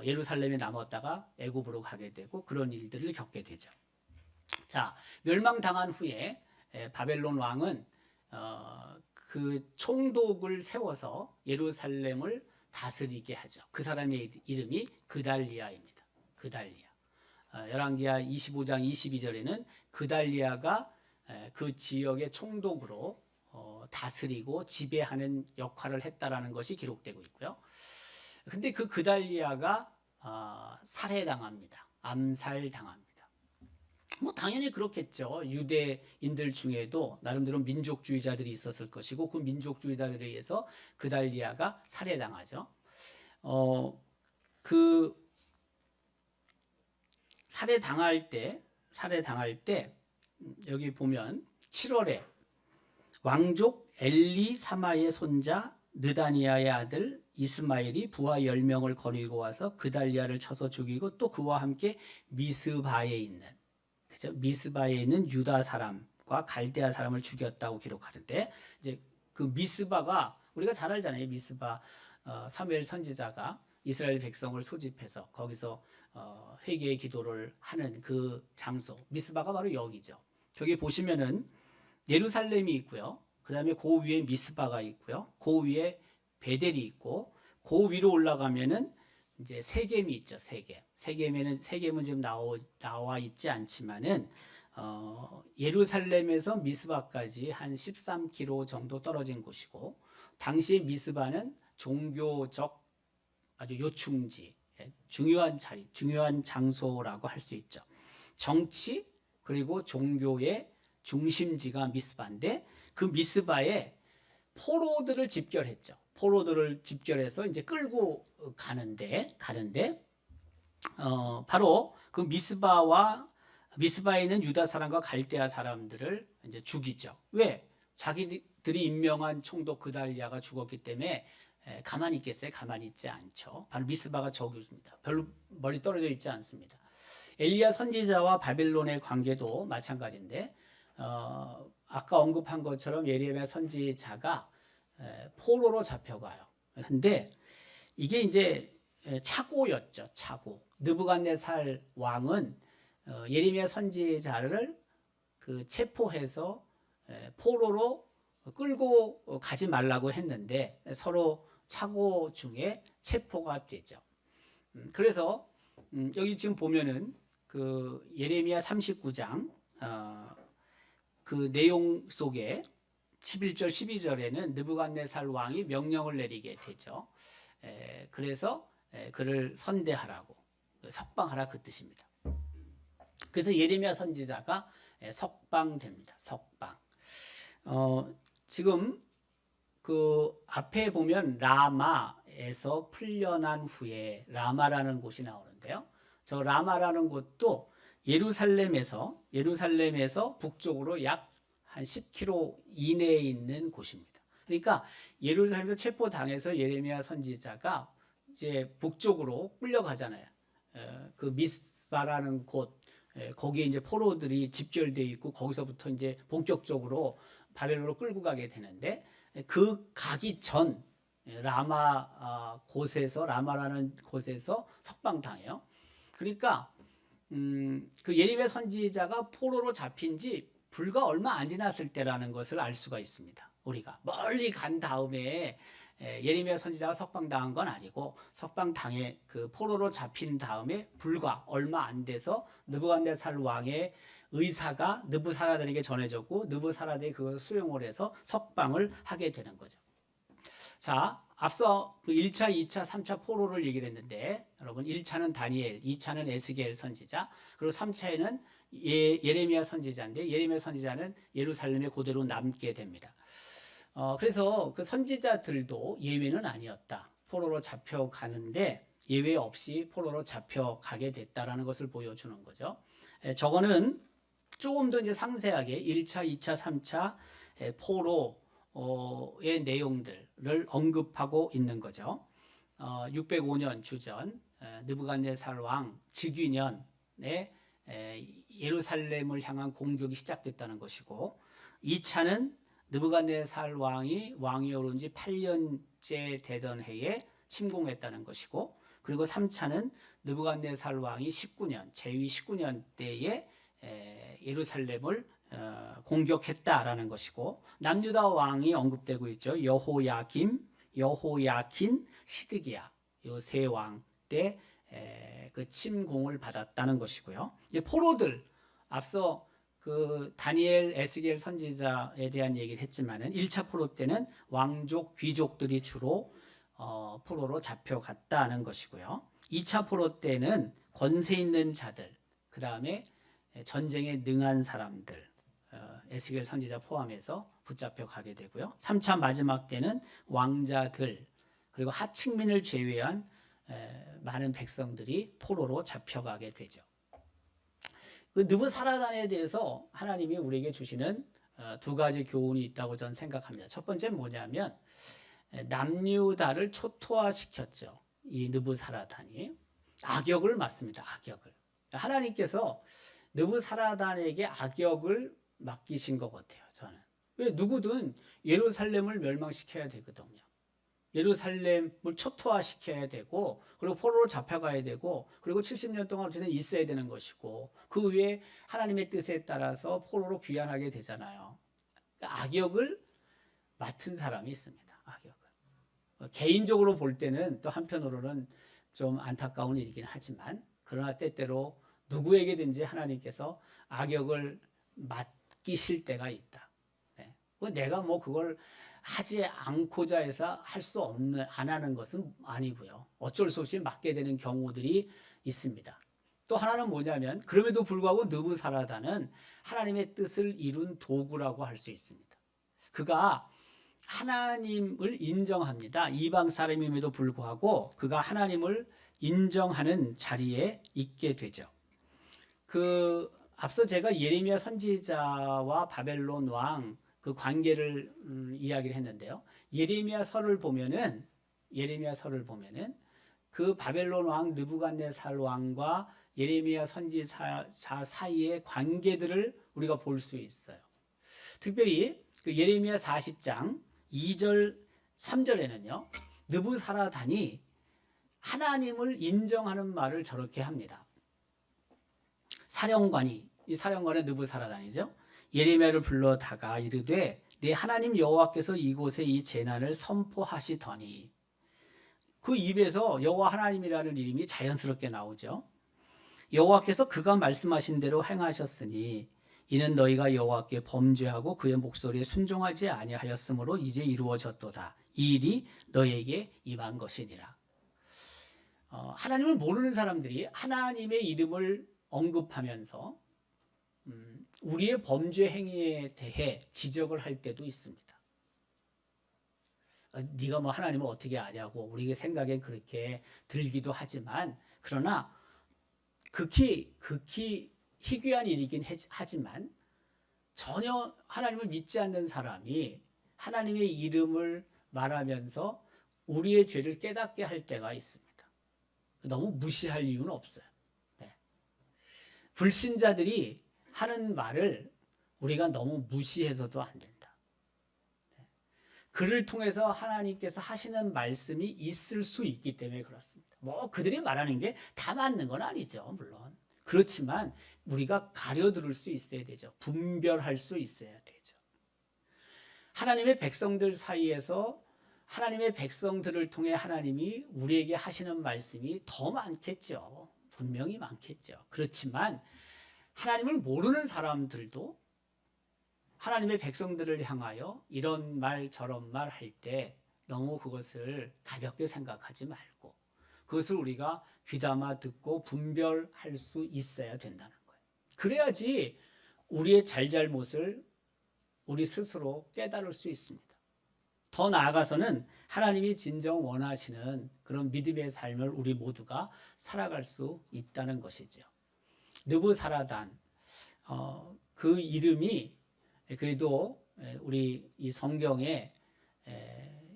예루살렘에 남았다가 애굽으로 가게 되고 그런 일들을 겪게 되죠. 자, 멸망당한 후에 바벨론 왕은 그 총독을 세워서 예루살렘을 다스리게 하죠. 그 사람의 이름이 그달리아입니다. 그달리아. 열왕기하 25장 22절에는 그달리아가 그 지역의 총독으로 다스리고 지배하는 역할을 했다라는 것이 기록되고 있고요. 근데 그 그달리아가 살해당합니다. 암살당합니다. 뭐 당연히 그렇겠죠. 유대인들 중에도 나름대로 민족주의자들이 있었을 것이고 그 민족주의자들에 의해서 그달리아가 살해당하죠. 그 살해당할 때 여기 보면 7월에 왕족 엘리사마의 손자 느다니아의 아들 이스마엘이 부하 10명을 거느리고 와서 그달리아를 쳐서 죽이고 또 그와 함께 미스바에 있는 그죠? 미스바에 있는 유다 사람과 갈대아 사람을 죽였다고 기록하는데 이제 그 미스바가 우리가 잘 알잖아요. 미스바 사무엘 선지자가 이스라엘 백성을 소집해서 거기서 회개의 기도를 하는 그 장소 미스바가 바로 여기죠. 저기 보시면은 예루살렘이 있고요. 그 다음에 그 위에 미스바가 있고요. 그 위에 베델이 있고 그 위로 올라가면은 이제 세겜이 있죠. 세겜은 지금 나와 있지 않지만은 예루살렘에서 미스바까지 한 13km 정도 떨어진 곳이고 당시 미스바는 종교적 아주 요충지, 중요한 자리, 중요한 장소라고 할 수 있죠. 정치 그리고 종교의 중심지가 미스바인데 그 미스바에 포로들을 집결했죠. 포로들을 집결해서 이제 끌고 가는데 바로 그 미스바에 있는 유다 사람과 갈대아 사람들을 이제 죽이죠. 왜? 자기들이 임명한 총독 그달리아가 죽었기 때문에 가만히 있겠어요? 가만히 있지 않죠. 바로 미스바가 저기입니다. 별로 멀리 떨어져 있지 않습니다. 엘리야 선지자와 바벨론의 관계도 마찬가지인데 아까 언급한 것처럼 예레미야 선지자가 포로로 잡혀가요. 근데 이게 이제 차고였죠. 차고. 느부갓네살 왕은 예레미야 선지자를 그 체포해서 포로로 끌고 가지 말라고 했는데 서로 차고 중에 체포가 되죠. 그래서 여기 지금 보면은 그 예레미야 39장 그 내용 속에 11절 12절에는 느부갓네살 왕이 명령을 내리게 되죠. 그래서 그를 선대하라고, 석방하라 그 뜻입니다. 그래서 예레미야 선지자가 석방됩니다. 석방. 지금 그 앞에 보면 라마에서 풀려난 후에 라마라는 곳이 나오는데요. 저 라마라는 곳도 예루살렘에서 북쪽으로 약 한 10km 이내에 있는 곳입니다. 그러니까 예루살렘에서 체포당해서 예레미야 선지자가 이제 북쪽으로 끌려가잖아요. 그 미스바라는 곳, 거기에 이제 포로들이 집결되어 있고 거기서부터 이제 본격적으로 바벨론으로 끌고 가게 되는데 그 가기 전 라마라는 곳에서 석방당해요. 그러니까 그 예레미야 선지자가 포로로 잡힌 지 불과 얼마 안 지났을 때라는 것을 알 수가 있습니다. 우리가 멀리 간 다음에 예레미야 선지자가 석방당한 건 아니고 석방당해 그 포로로 잡힌 다음에 불과 얼마 안 돼서 느부갓네살 왕의 의사가 느부사라단에게 전해졌고 느부사라단이 그것을 수용을 해서 석방을 하게 되는 거죠. 자, 앞서 그 1차, 2차, 3차 포로를 얘기를 했는데 여러분 1차는 다니엘, 2차는 에스겔 선지자, 그리고 3차에는 예레미야 선지자인데 예레미야 선지자는 예루살렘에 그대로 남게 됩니다. 그래서 그 선지자들도 예외는 아니었다. 포로로 잡혀가는데 예외 없이 포로로 잡혀가게 됐다라는 것을 보여주는 거죠. 저거는 조금 더 이제 상세하게 1차, 2차, 3차 포로의 내용들을 언급하고 있는 거죠. 605년 주전 느부갓네살 왕 즉위년에 예루살렘을 향한 공격이 시작됐다는 것이고 2차는 느부갓네살 왕이 왕위에 오른 지 8년째 되던 해에 침공했다는 것이고 그리고 3차는 느부갓네살 왕이 19년 재위 19년 때에 예루살렘을 공격했다라는 것이고 남유다 왕이 언급되고 있죠. 여호야김, 여호야킨, 시드기야 이 세 왕 때 그 침공을 받았다는 것이고요. 포로들 앞서 그 다니엘, 에스겔 선지자에 대한 얘기를 했지만은 1차 포로 때는 왕족, 귀족들이 주로 포로로 잡혀갔다는 것이고요. 2차 포로 때는 권세 있는 자들, 그 다음에 전쟁에 능한 사람들, 에스겔 선지자 포함해서 붙잡혀 가게 되고요. 3차 마지막 때는 왕자들, 그리고 하층민을 제외한 많은 백성들이 포로로 잡혀가게 되죠. 그 느부사라단에 대해서 하나님이 우리에게 주시는 두 가지 교훈이 있다고 저는 생각합니다. 첫 번째는 뭐냐면 남유다를 초토화시켰죠. 이 느부사라단이 악역을 맡습니다. 악역을. 하나님께서 느부사라단에게 악역을 맡기신 것 같아요. 저는. 왜 누구든 예루살렘을 멸망시켜야 되거든요. 예루살렘을 초토화시켜야 되고 그리고 포로로 잡혀가야 되고 그리고 70년 동안 어쨌든 있어야 되는 것이고 그 후에 하나님의 뜻에 따라서 포로로 귀환하게 되잖아요. 그러니까 악역을 맡은 사람이 있습니다. 악역을. 개인적으로 볼 때는 또 한편으로는 좀 안타까운 일이긴 하지만 그러나 때때로 누구에게든지 하나님께서 악역을 맡기실 때가 있다. 네. 내가 뭐 그걸 하지 않고자 해서 할 수 없는, 안 하는 것은 아니고요. 어쩔 수 없이 맡게 되는 경우들이 있습니다. 또 하나는 뭐냐면 그럼에도 불구하고 느부사라단은 하나님의 뜻을 이룬 도구라고 할 수 있습니다. 그가 하나님을 인정합니다. 이방 사람임에도 불구하고 그가 하나님을 인정하는 자리에 있게 되죠. 앞서 제가 예레미야 선지자와 바벨론 왕 그 관계를 이야기를 했는데요. 예레미야서를 보면은 그 바벨론 왕 느부갓네살 왕과 예레미야 선지자 사이의 관계들을 우리가 볼 수 있어요. 특별히 그 예레미야 40장 2절 3절에는요. 느부사라단이 하나님을 인정하는 말을 저렇게 합니다. 이 사령관의 느부사라단이죠. 예레미야를 불러다가 이르되 네 하나님 여호와께서 이곳에 이 재난을 선포하시더니, 그 입에서 여호와 하나님이라는 이름이 자연스럽게 나오죠. 여호와께서 그가 말씀하신 대로 행하셨으니 이는 너희가 여호와께 범죄하고 그의 목소리에 순종하지 아니하였으므로 이제 이루어졌도다. 이 일이 너희에게 임한 것이니라. 하나님을 모르는 사람들이 하나님의 이름을 언급하면서 우리의 범죄 행위에 대해 지적을 할 때도 있습니다. 네가 뭐 하나님을 어떻게 아냐고 우리의 생각엔 그렇게 들기도 하지만, 그러나 극히 희귀한 일이긴 하지만 전혀 하나님을 믿지 않는 사람이 하나님의 이름을 말하면서 우리의 죄를 깨닫게 할 때가 있습니다. 너무 무시할 이유는 없어요. 네. 불신자들이 하는 말을 우리가 너무 무시해서도 안 된다. 네. 그를 통해서 하나님께서 하시는 말씀이 있을 수 있기 때문에 그렇습니다. 뭐 그들이 말하는 게 다 맞는 건 아니죠, 물론. 그렇지만 우리가 가려들을 수 있어야 되죠. 분별할 수 있어야 되죠. 하나님의 백성들 사이에서 하나님의 백성들을 통해 하나님이 우리에게 하시는 말씀이 더 많겠죠. 분명히 많겠죠. 그렇지만 하나님을 모르는 사람들도 하나님의 백성들을 향하여 이런 말 저런 말 할 때 너무 그것을 가볍게 생각하지 말고 그것을 우리가 귀담아 듣고 분별할 수 있어야 된다는 거예요. 그래야지 우리의 잘잘못을 우리 스스로 깨달을 수 있습니다. 더 나아가서는 하나님이 진정 원하시는 그런 믿음의 삶을 우리 모두가 살아갈 수 있다는 것이죠. 느부사라단, 그 이름이 그래도 우리 이 성경에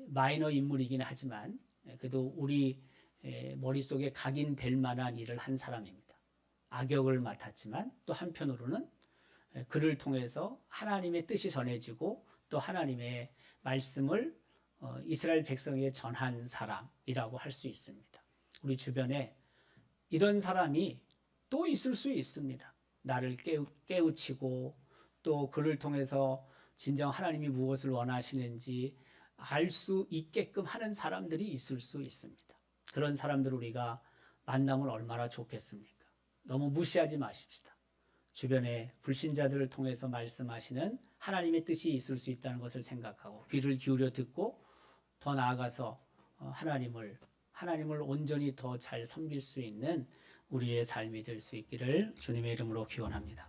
마이너 인물이긴 하지만 그래도 우리 머릿속에 각인될 만한 일을 한 사람입니다. 악역을 맡았지만 또 한편으로는 그를 통해서 하나님의 뜻이 전해지고 또 하나님의 말씀을 이스라엘 백성에게 전한 사람이라고 할 수 있습니다. 우리 주변에 이런 사람이 또 있을 수 있습니다. 나를 깨우치고 또 그를 통해서 진정 하나님이 무엇을 원하시는지 알 수 있게끔 하는 사람들이 있을 수 있습니다. 그런 사람들을 우리가 만나면 얼마나 좋겠습니까? 너무 무시하지 마십시다. 주변에 불신자들을 통해서 말씀하시는 하나님의 뜻이 있을 수 있다는 것을 생각하고 귀를 기울여 듣고 더 나아가서 하나님을 온전히 더 잘 섬길 수 있는 우리의 삶이 될 수 있기를 주님의 이름으로 기원합니다.